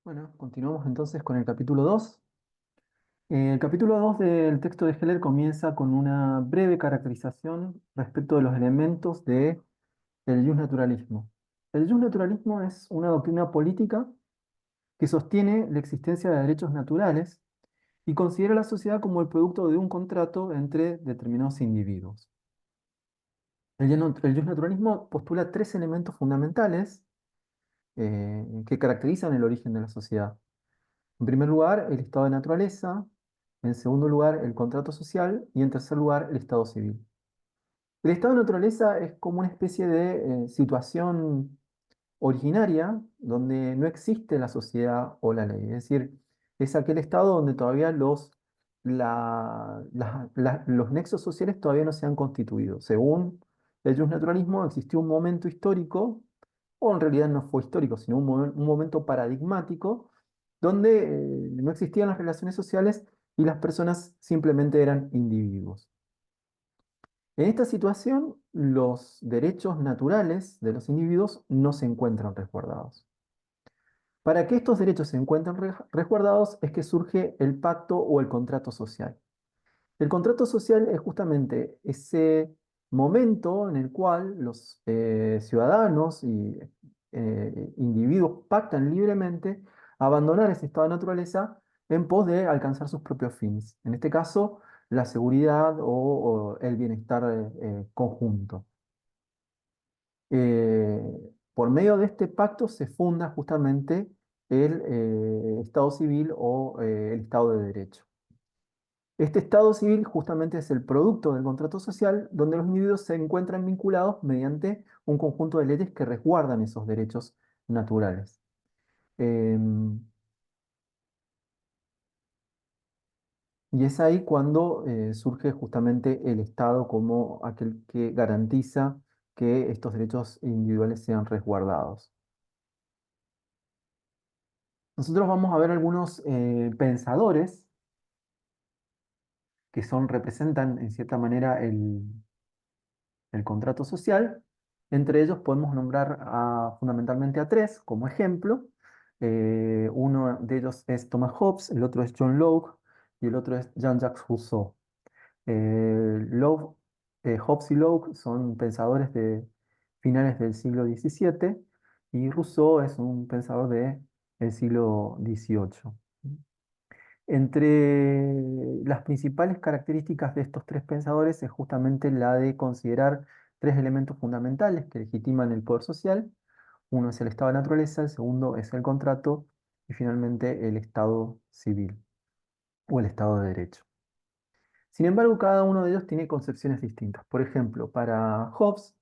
Bueno, continuamos entonces con el capítulo 2. El capítulo 2 del texto de Heller comienza con una breve caracterización respecto de los elementos del justnaturalismo. El justnaturalismo es una doctrina política que sostiene la existencia de derechos naturales y considera la sociedad como el producto de un contrato entre determinados individuos. El justnaturalismo postula tres elementos fundamentales que caracterizan el origen de la sociedad. En primer lugar, el estado de naturaleza. En segundo lugar, el contrato social. Y en tercer lugar, el estado civil. El estado de naturaleza es como una especie de situación originaria donde no existe la sociedad o la ley. Es decir, es aquel estado donde todavía los nexos sociales todavía no se han constituido. Según el justnaturalismo, existió un momento histórico, o en realidad no fue histórico, sino un momento paradigmático, donde no existían las relaciones sociales y las personas simplemente eran individuos. En esta situación, los derechos naturales de los individuos no se encuentran resguardados. Para que estos derechos se encuentren resguardados es que surge el pacto o el contrato social. El contrato social es justamente ese momento en el cual los ciudadanos y individuos pactan libremente abandonar ese estado de naturaleza en pos de alcanzar sus propios fines. En este caso, la seguridad o el bienestar conjunto. Eh, por medio de este pacto se funda justamente el Estado civil o el Estado de Derecho. Este estado civil justamente es el producto del contrato social donde los individuos se encuentran vinculados mediante un conjunto de leyes que resguardan esos derechos naturales. Em, y es ahí cuando surge justamente el Estado como aquel que garantiza que estos derechos individuales sean resguardados. Nosotros vamos a ver algunos pensadores que representan en cierta manera el contrato social. Entre ellos podemos nombrar fundamentalmente a tres como ejemplo. Uno de ellos es Thomas Hobbes, el otro es John Locke y el otro es Jean-Jacques Rousseau. Hobbes y Locke son pensadores de finales del siglo XVII y Rousseau es un pensador del siglo XVIII. Entre las principales características de estos tres pensadores es justamente la de considerar tres elementos fundamentales que legitiman el poder social. Uno es el estado de naturaleza, el segundo es el contrato y finalmente el estado civil o el estado de derecho. Sin embargo, cada uno de ellos tiene concepciones distintas. Por ejemplo, para Hobbes,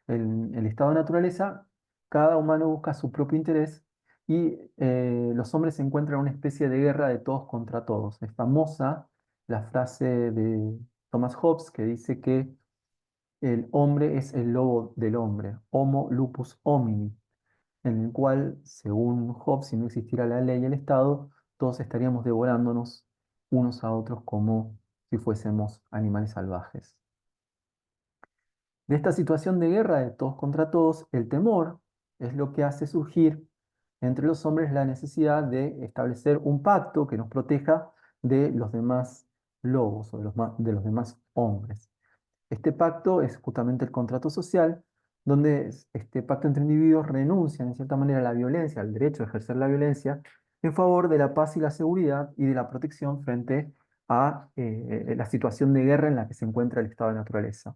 el estado de naturaleza, cada humano busca su propio interés y los hombres se encuentran en una especie de guerra de todos contra todos. Es famosa la frase de Thomas Hobbes que dice que el hombre es el lobo del hombre, Homo lupus homini, en el cual, según Hobbes, si no existiera la ley y el Estado, todos estaríamos devorándonos unos a otros como si fuésemos animales salvajes. De esta situación de guerra de todos contra todos, el temor es lo que hace surgir entre los hombres la necesidad de establecer un pacto que nos proteja de los demás lobos o de los demás hombres. Este pacto es justamente el contrato social, donde este pacto entre individuos renuncian en cierta manera a la violencia, al derecho a ejercer la violencia, en favor de la paz y la seguridad y de la protección frente a la situación de guerra en la que se encuentra el estado de naturaleza.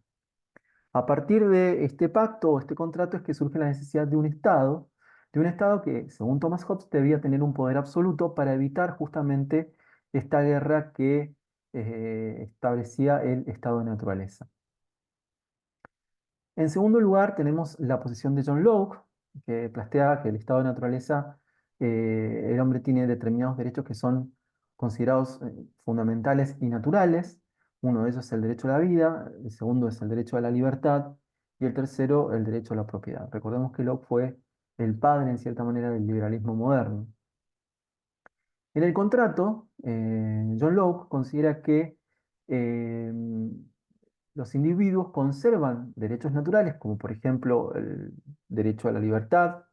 A partir de este pacto o este contrato es que surge la necesidad de un Estado que, según Thomas Hobbes, debía tener un poder absoluto para evitar justamente esta guerra que establecía el estado de naturaleza. En segundo lugar, tenemos la posición de John Locke, que plantea que el estado de naturaleza, el hombre tiene determinados derechos que son considerados fundamentales y naturales. Uno de ellos es el derecho a la vida, el segundo es el derecho a la libertad y el tercero el derecho a la propiedad. Recordemos que Locke fue el padre, en cierta manera, del liberalismo moderno. En el contrato, John Locke considera que eh, los individuos conservan derechos naturales, como por ejemplo el derecho a la libertad,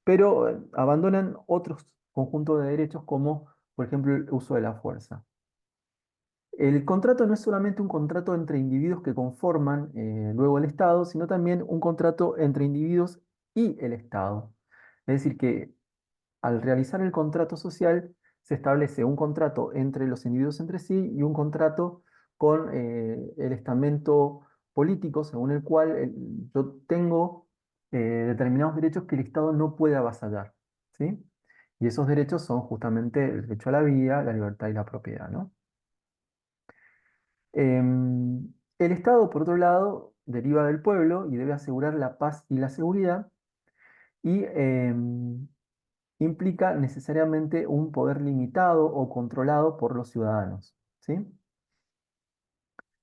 pero abandonan otros conjunto de derechos como, por ejemplo, el uso de la fuerza. El contrato no es solamente un contrato entre individuos que conforman luego el Estado, sino también un contrato entre individuos y el Estado. Es decir, que al realizar el contrato social se establece un contrato entre los individuos entre sí y un contrato con el estamento político, según el cual yo tengo determinados derechos que el Estado no puede avasallar, ¿sí? Y esos derechos son justamente el derecho a la vida, la libertad y la propiedad, ¿no? El Estado, por otro lado, deriva del pueblo y debe asegurar la paz y la seguridad y implica necesariamente un poder limitado o controlado por los ciudadanos, ¿sí?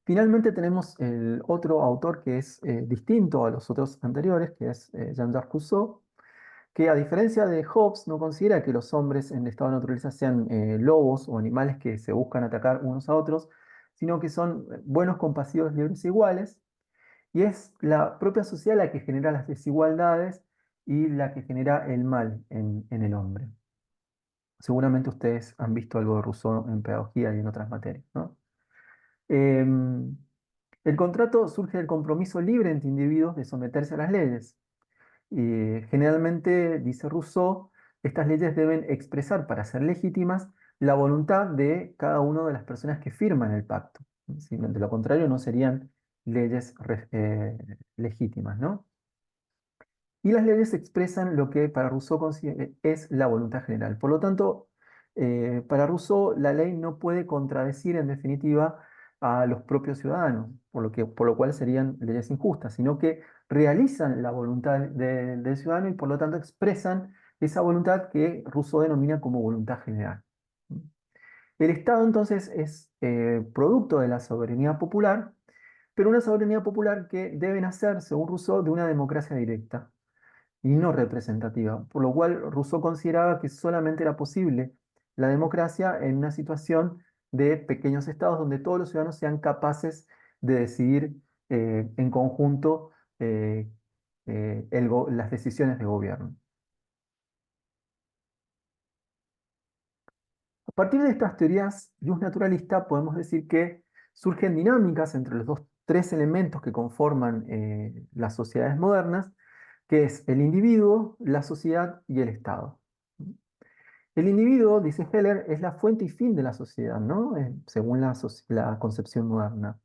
Finalmente tenemos el otro autor que es distinto a los otros anteriores, que es Jean-Jacques Rousseau, que a diferencia de Hobbes no considera que los hombres en el estado de naturaleza sean lobos o animales que se buscan atacar unos a otros, sino que son buenos, compasivos, libres e iguales, y es la propia sociedad la que genera las desigualdades y la que genera el mal en el hombre. Seguramente ustedes han visto algo de Rousseau en pedagogía y en otras materias, ¿no? Em, el contrato surge del compromiso libre entre individuos de someterse a las leyes. Y generalmente, dice Rousseau, estas leyes deben expresar para ser legítimas la voluntad de cada una de las personas que firman el pacto. Si de lo contrario, no serían leyes legítimas, ¿no? Y las leyes expresan lo que para Rousseau es la voluntad general. Por lo tanto, para Rousseau, la ley no puede contradecir en definitiva a los propios ciudadanos, por lo cual serían leyes injustas, sino que realizan la voluntad del ciudadano y por lo tanto expresan esa voluntad que Rousseau denomina como voluntad general. El Estado entonces es producto de la soberanía popular, pero una soberanía popular que debe nacer, según Rousseau, de una democracia directa y no representativa, por lo cual Rousseau consideraba que solamente era posible la democracia en una situación de pequeños estados donde todos los ciudadanos sean capaces de decidir en conjunto eh, las decisiones de gobierno. A partir de estas teorías luz naturalista podemos decir que surgen dinámicas entre los tres elementos que conforman las sociedades modernas, que es el individuo, la sociedad y el Estado. El individuo, dice Heller, es la fuente y fin de la sociedad, ¿no? Según la concepción moderna.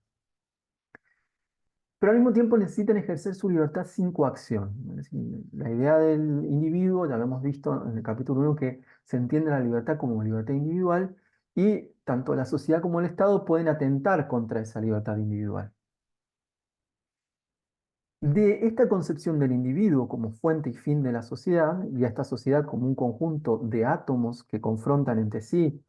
Pero al mismo tiempo necesitan ejercer su libertad sin coacción. Es decir, la idea del individuo, ya lo hemos visto en el capítulo 1, que se entiende la libertad como libertad individual y tanto la sociedad como el Estado pueden atentar contra esa libertad individual. De esta concepción del individuo como fuente y fin de la sociedad y a esta sociedad como un conjunto de átomos que confrontan entre sí,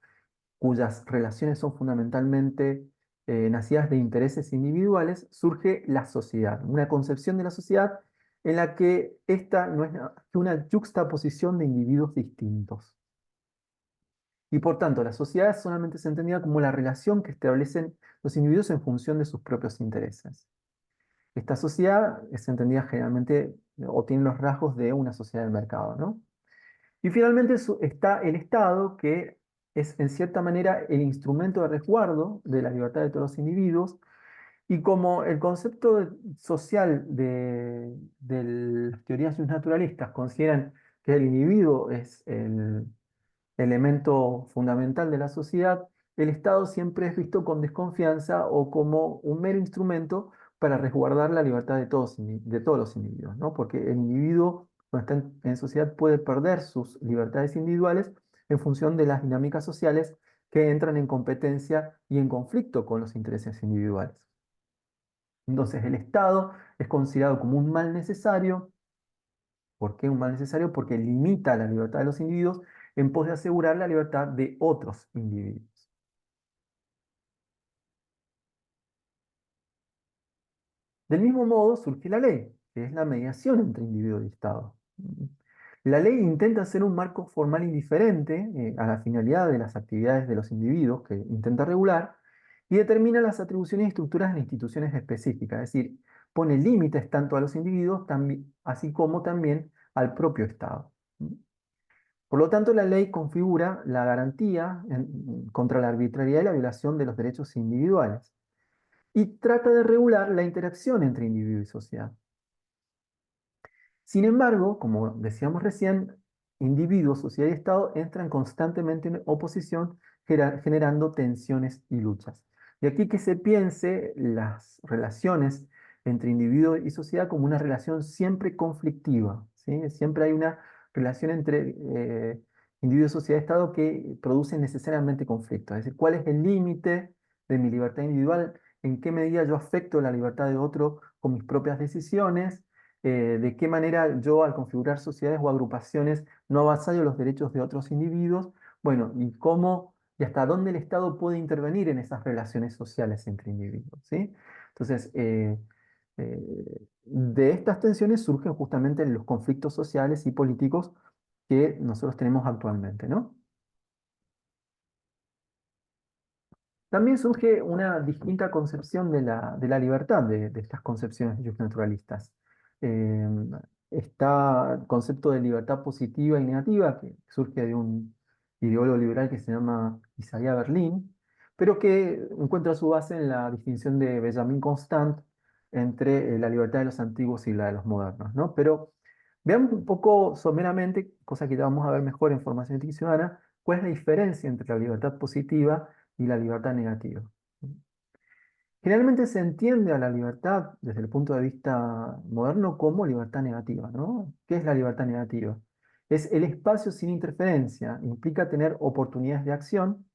cuyas relaciones son fundamentalmente nacidas de intereses individuales, surge la sociedad, una concepción de la sociedad en la que esta no es nada que una yuxtaposición de individuos distintos. Y por tanto, la sociedad solamente se entendía como la relación que establecen los individuos en función de sus propios intereses. Esta sociedad es entendida generalmente o tiene los rasgos de una sociedad del mercado, ¿no? Y finalmente está el Estado, que es en cierta manera el instrumento de resguardo de la libertad de todos los individuos, y como el concepto social de las teorías naturalistas consideran que el individuo es el elemento fundamental de la sociedad, el Estado siempre es visto con desconfianza o como un mero instrumento para resguardar la libertad de todos los individuos, ¿no? Porque el individuo, cuando está en sociedad, puede perder sus libertades individuales en función de las dinámicas sociales que entran en competencia y en conflicto con los intereses individuales. Entonces, el Estado es considerado como un mal necesario. ¿Por qué un mal necesario? Porque limita la libertad de los individuos en pos de asegurar la libertad de otros individuos. Del mismo modo surge la ley, que es la mediación entre individuo y Estado. La ley intenta ser un marco formal indiferente a la finalidad de las actividades de los individuos que intenta regular y determina las atribuciones y estructuras de instituciones específicas, es decir, pone límites tanto a los individuos así como también al propio Estado. Por lo tanto, la ley configura la garantía contra la arbitrariedad y la violación de los derechos individuales y trata de regular la interacción entre individuo y sociedad. Sin embargo, como decíamos recién, individuos, sociedad y Estado entran constantemente en oposición, generando tensiones y luchas. De aquí que se piense las relaciones entre individuo y sociedad como una relación siempre conflictiva, ¿sí? Siempre hay una relación entre individuo, sociedad y Estado que produce necesariamente conflicto. Es decir, ¿cuál es el límite de mi libertad individual? ¿En qué medida yo afecto la libertad de otro con mis propias decisiones? De qué manera yo al configurar sociedades o agrupaciones no avasallo los derechos de otros individuos, bueno, y cómo y hasta dónde el Estado puede intervenir en esas relaciones sociales entre individuos, ¿sí? Entonces, de estas tensiones surgen justamente los conflictos sociales y políticos que nosotros tenemos actualmente, ¿no? También surge una distinta concepción de la libertad de estas concepciones naturalistas. Eh, Está el concepto de libertad positiva y negativa, que surge de un ideólogo liberal que se llama Isaiah Berlin, pero que encuentra su base en la distinción de Benjamin Constant entre la libertad de los antiguos y la de los modernos, ¿no? Pero veamos un poco someramente, cosa que ya vamos a ver mejor en formación ética y ciudadana, cuál es la diferencia entre la libertad positiva y la libertad negativa. Generalmente se entiende a la libertad desde el punto de vista moderno como libertad negativa, ¿no? ¿Qué es la libertad negativa? Es el espacio sin interferencia, implica tener oportunidades de acción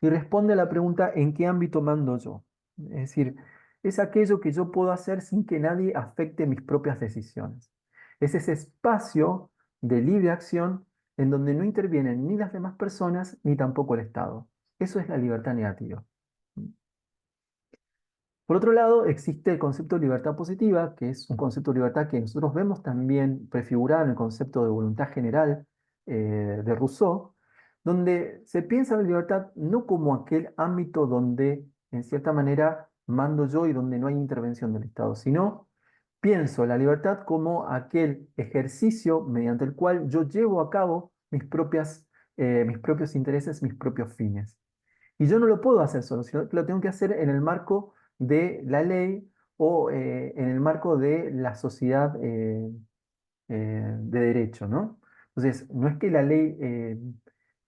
y responde a la pregunta ¿en qué ámbito mando yo? Es decir, es aquello que yo puedo hacer sin que nadie afecte mis propias decisiones. Es ese espacio de libre acción en donde no intervienen ni las demás personas ni tampoco el Estado. Eso es la libertad negativa. Por otro lado, existe el concepto de libertad positiva, que es un concepto de libertad que nosotros vemos también prefigurado en el concepto de voluntad general de Rousseau, donde se piensa la libertad no como aquel ámbito donde, en cierta manera, mando yo y donde no hay intervención del Estado, sino pienso la libertad como aquel ejercicio mediante el cual yo llevo a cabo mis propios intereses, mis propios fines. Y yo no lo puedo hacer solo, sino que lo tengo que hacer en el marco de la ley o en el marco de la sociedad de derecho, ¿no? Entonces, no es que la ley,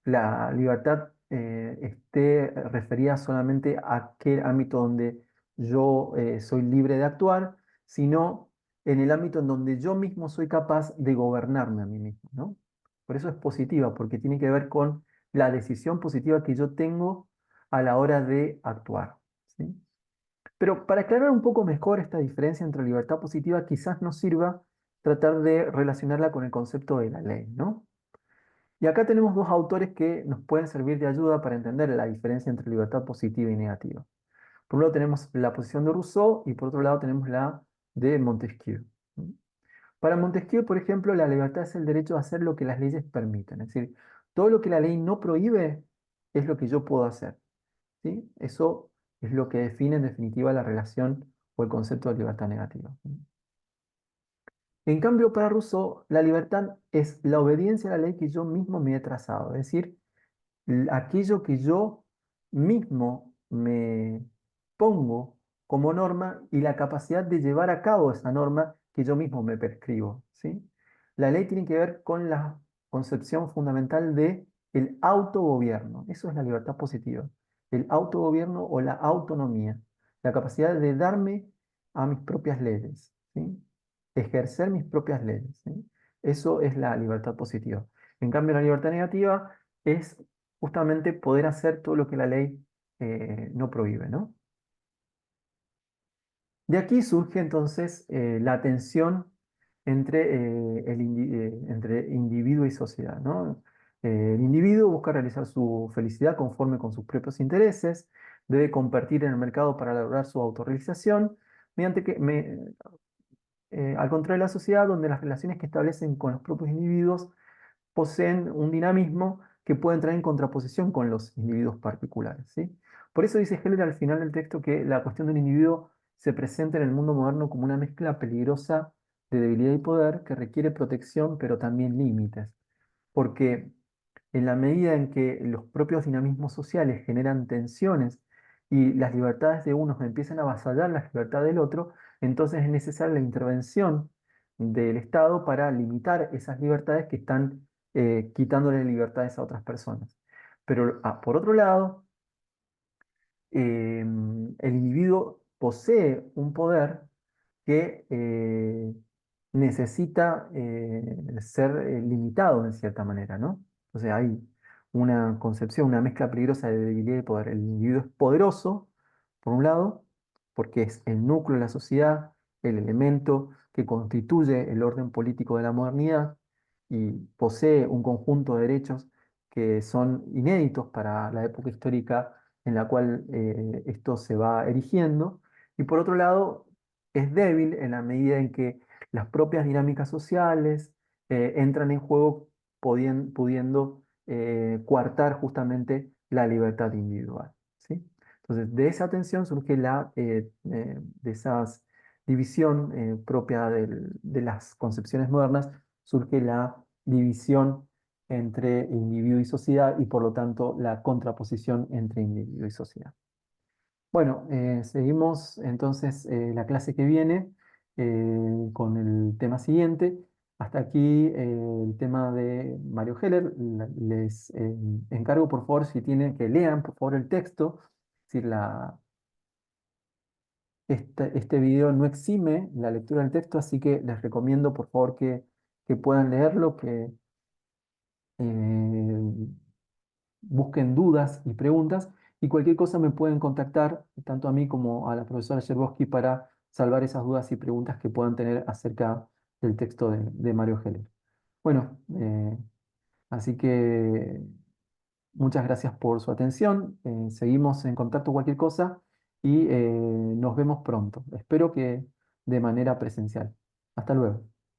la libertad esté referida solamente a aquel ámbito donde yo soy libre de actuar, sino en el ámbito en donde yo mismo soy capaz de gobernarme a mí mismo, ¿no? Por eso es positiva, porque tiene que ver con la decisión positiva que yo tengo a la hora de actuar, ¿sí? Pero para aclarar un poco mejor esta diferencia entre libertad positiva, quizás nos sirva tratar de relacionarla con el concepto de la ley, ¿no? Y acá tenemos dos autores que nos pueden servir de ayuda para entender la diferencia entre libertad positiva y negativa. Por un lado tenemos la posición de Rousseau y por otro lado tenemos la de Montesquieu. Para Montesquieu, por ejemplo, la libertad es el derecho a hacer lo que las leyes permiten. Es decir, todo lo que la ley no prohíbe es lo que yo puedo hacer, ¿sí? Eso es lo que define en definitiva la relación o el concepto de libertad negativa. En cambio, para Rousseau, la libertad es la obediencia a la ley que yo mismo me he trazado, es decir, aquello que yo mismo me pongo como norma y la capacidad de llevar a cabo esa norma que yo mismo me prescribo, ¿sí? La ley tiene que ver con la concepción fundamental de el autogobierno. Eso es la libertad positiva. El autogobierno o la autonomía. La capacidad de darme a mis propias leyes, ¿sí? Ejercer mis propias leyes, ¿sí? Eso es la libertad positiva. En cambio, la libertad negativa es justamente poder hacer todo lo que la ley no prohíbe, ¿no? De aquí surge entonces la tensión entre, entre individuo y sociedad, ¿no? El individuo busca realizar su felicidad conforme con sus propios intereses, debe competir en el mercado para lograr su autorrealización, al contrario de la sociedad, donde las relaciones que establecen con los propios individuos poseen un dinamismo que puede entrar en contraposición con los individuos particulares, ¿sí? Por eso dice Heller al final del texto que la cuestión del individuo se presenta en el mundo moderno como una mezcla peligrosa de debilidad y poder que requiere protección, pero también límites. porque en la medida en que los propios dinamismos sociales generan tensiones y las libertades de unos empiezan a avasallar la libertad del otro, entonces es necesaria la intervención del Estado para limitar esas libertades que están quitándole libertades a otras personas. Pero por otro lado, el individuo posee un poder que necesita ser limitado en cierta manera, ¿no? Entonces hay una concepción, una mezcla peligrosa de debilidad y poder. El individuo es poderoso, por un lado, porque es el núcleo de la sociedad, el elemento que constituye el orden político de la modernidad y posee un conjunto de derechos que son inéditos para la época histórica en la cual esto se va erigiendo. Y por otro lado, es débil en la medida en que las propias dinámicas sociales entran en juego pudiendo coartar justamente la libertad individual, ¿sí? Entonces, de esa tensión surge de esa división propia de las concepciones modernas, surge la división entre individuo y sociedad y por lo tanto la contraposición entre individuo y sociedad. Bueno, seguimos entonces la clase que viene con el tema siguiente. Hasta aquí el tema de Mario Heller. Les encargo por favor si tienen que lean por favor el texto. Es decir, este video no exime la lectura del texto, así que les recomiendo por favor que puedan leerlo, que busquen dudas y preguntas y cualquier cosa me pueden contactar tanto a mí como a la profesora Yerboski para salvar esas dudas y preguntas que puedan tener acerca del texto de Mario Heller. Bueno, así que muchas gracias por su atención. Seguimos en contacto cualquier cosa y nos vemos pronto. Espero que de manera presencial. Hasta luego.